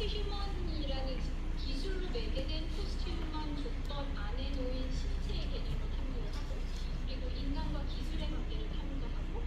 포스트 휴먼이라는 기술로 매개된 포스트 휴먼 조건 안에 놓인 신체의 개념을 탐구를 하고, 그리고 인간과 기술의 관계를 탐구하고,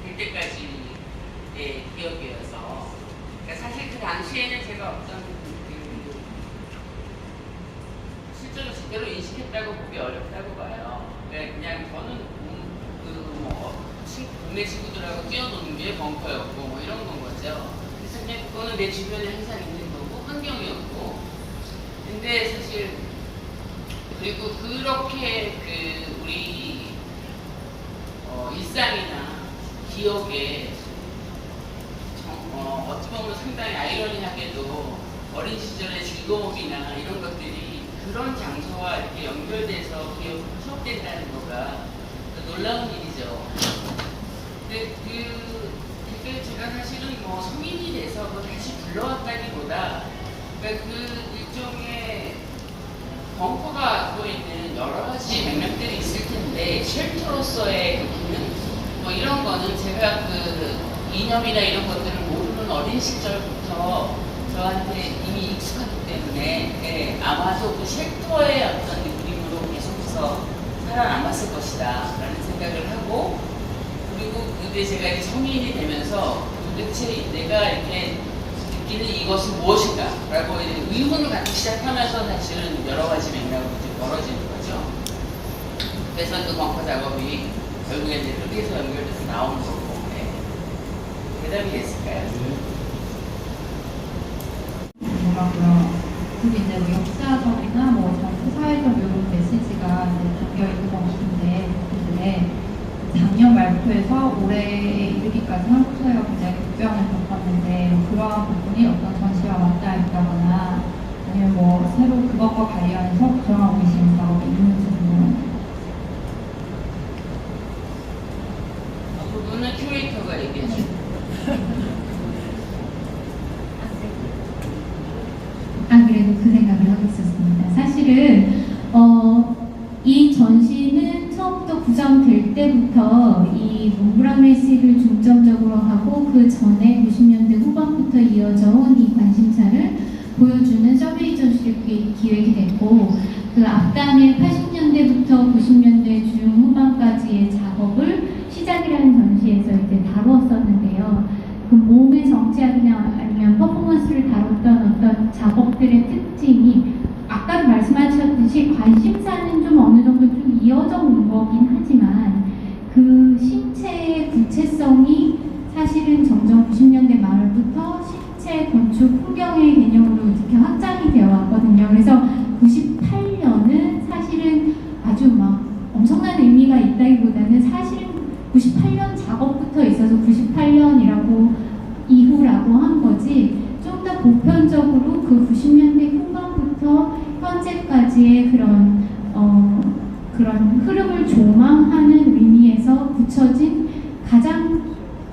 될 때까지 기억이어서, 그러니까 사실 그 당시에는 제가 어떤 실제로 제대로 인식했다고 보기 어렵다고 봐요. 그냥 저는 동네 친구들하고 뛰어노는 게 벙커였고 뭐 이런 건 거죠. 그래서 그냥 그거는 내 주변에 항상 있는 거고 환경이었고. 근데 사실 그리고 그렇게 우리 일상이나 기억에 어떻게 보면 상당히 아이러니하게도 어린 시절의 즐거움이나 이런 것들이 그런 장소와 이렇게 연결돼서 기억이 추억된다는 거가 놀라운 일이죠. 근데 되게 제가 사실은 뭐 성인이 돼서 다시 불러왔다기보다, 그러니까 일종의 벙커가 갖고 있는 여러 가지 맥락들이 있을 텐데 쉘터로서의 기능 뭐 이런 거는 제가 이념이나 이런 것들을 모르는 어린 시절부터 저한테 이미 익숙하기 때문에 아마도 그 쉘터의 어떤 그림으로 계속해서 살아남았을 것이다 라는 생각을 하고, 그리고 근데 제가 이제 성인이 되면서 도대체 내가 이렇게 느끼는 이것은 무엇인가 라고 의문을 갖기 시작하면서 사실은 여러 가지 맥락으로 벌어지는 거죠. 그래서 그 벙커 작업이 결국에 이제 그렇게 해서 연결돼서 나온 거고. 대답이 됐을까요? 뭐라고요? 그게 이제 뭐 역사적이나 뭐 사회적 이런 메시지가 이제 담겨 있는 것 같은데, 근데 작년 말부터해서 올해 이르기까지 한국 사회가 굉장히 급변을 겪었는데, 그러한 부분이 어떤 전시와 맞닿아 있다거나 아니면 뭐 새로 그것과 관련해서 구성하고 계시는 작업이 있는지 궁금합니다. 그 부분은 큐레이터가 얘기해 주세요. 안 그래도 그 생각을 하고 있었습니다. 사실은 이 전시는 처음부터 구성될 때부터 이 몽브랑레식을 중점적으로 하고 그 전에 90년대 후반부터 이어져 온 이 관심사를 보여주는 서베이 전시를 기획이 됐고, 그 앞단에 80년대부터 90년대 중후반까지의 신체 구체성이 사실은 점점 90년대 말부터 신체 건축 풍경의 개념으로 이렇게 확장이 되어 왔거든요. 그래서 98년은 사실은 아주 막 엄청난 의미가 있다기보다는 사실은 98년 작업부터 있어서 98년이라고 이후라고 한 거지, 좀 더 보편적으로 그 90년대 후반부터 현재까지의 그런 흐름을 조망하는 의미에서 붙여진 가장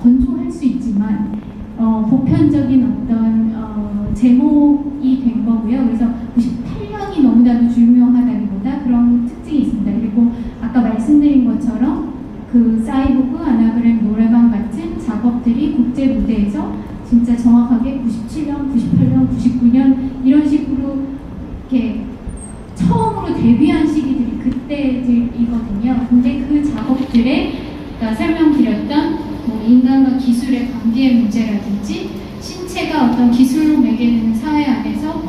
건조할 수 있지만 보편적인 어떤 제목이 된 거고요. 그래서 98년이 너무나도 중요하다기보다 그런 특징이 있습니다. 그리고 아까 말씀드린 것처럼 그 사이보그, 아나그램 노래방 같은 작업들이 국제 무대에서 진짜 정확하게 97년, 98년, 99년 이런 식으로 이렇게 처음으로 데뷔한 시기들이 그때들이거든요. 근데 그 작업들에 아까 설명드렸던 뭐 인간과 기술의 관계의 문제라든지 신체가 어떤 기술로 매개되는 사회 안에서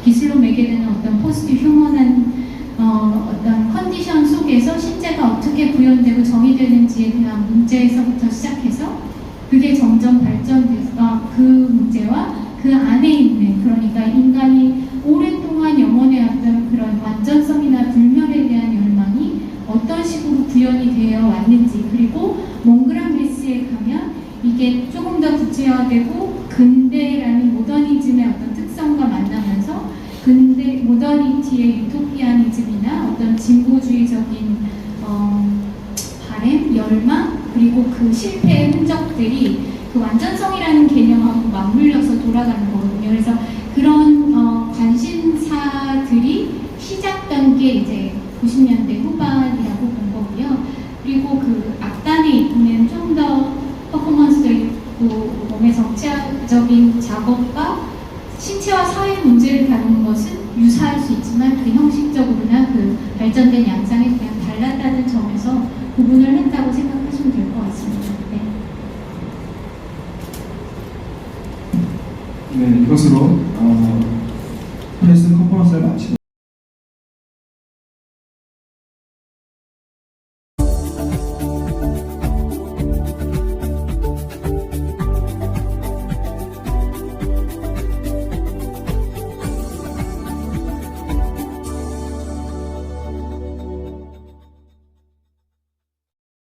기술로 매개되는 어떤 포스트 휴먼한 어떤 컨디션 속에서 신체가 어떻게 구현되고 정의되는지에 대한 문제에서부터 시작해서 그게 점점 발전돼서 그 문제와 그 안에 있는, 그러니까 인간이 오랫동안 영원해왔던 그런 완전성이나 불멸에 대한 열망이 어떤 식으로 구현이 되어 왔는지, 그리고 몽그랑 메시에 가면 이게 조금 더 구체화되고 근대라는 모더니즘의 어떤 특성과 만나면서 근대 모더니티의 유토피아니즘이나 어떤 진보주의적인 바램, 열망, 그리고 그 실패의 흔적들이 그 완전성이라는 개념하고 맞물려서 돌아가는 거거든요. 그래서 그런 관심사들이 시작된 게 이제 90년대 후반이라고 본 거고요. 그리고 그 악단에 있는 좀 더 퍼포먼스도 있고 몸의 정치적인 작업과 신체와 사회 문제를 다루는 것은 유사할 수 있지만 그 형식적으로나 그 발전된 양상이 그냥 달랐다는 점에서 구분을 했다고 생각하시면 될 것 같습니다. 네. 네, 이것으로 프레스 컨퍼런스를 마치도록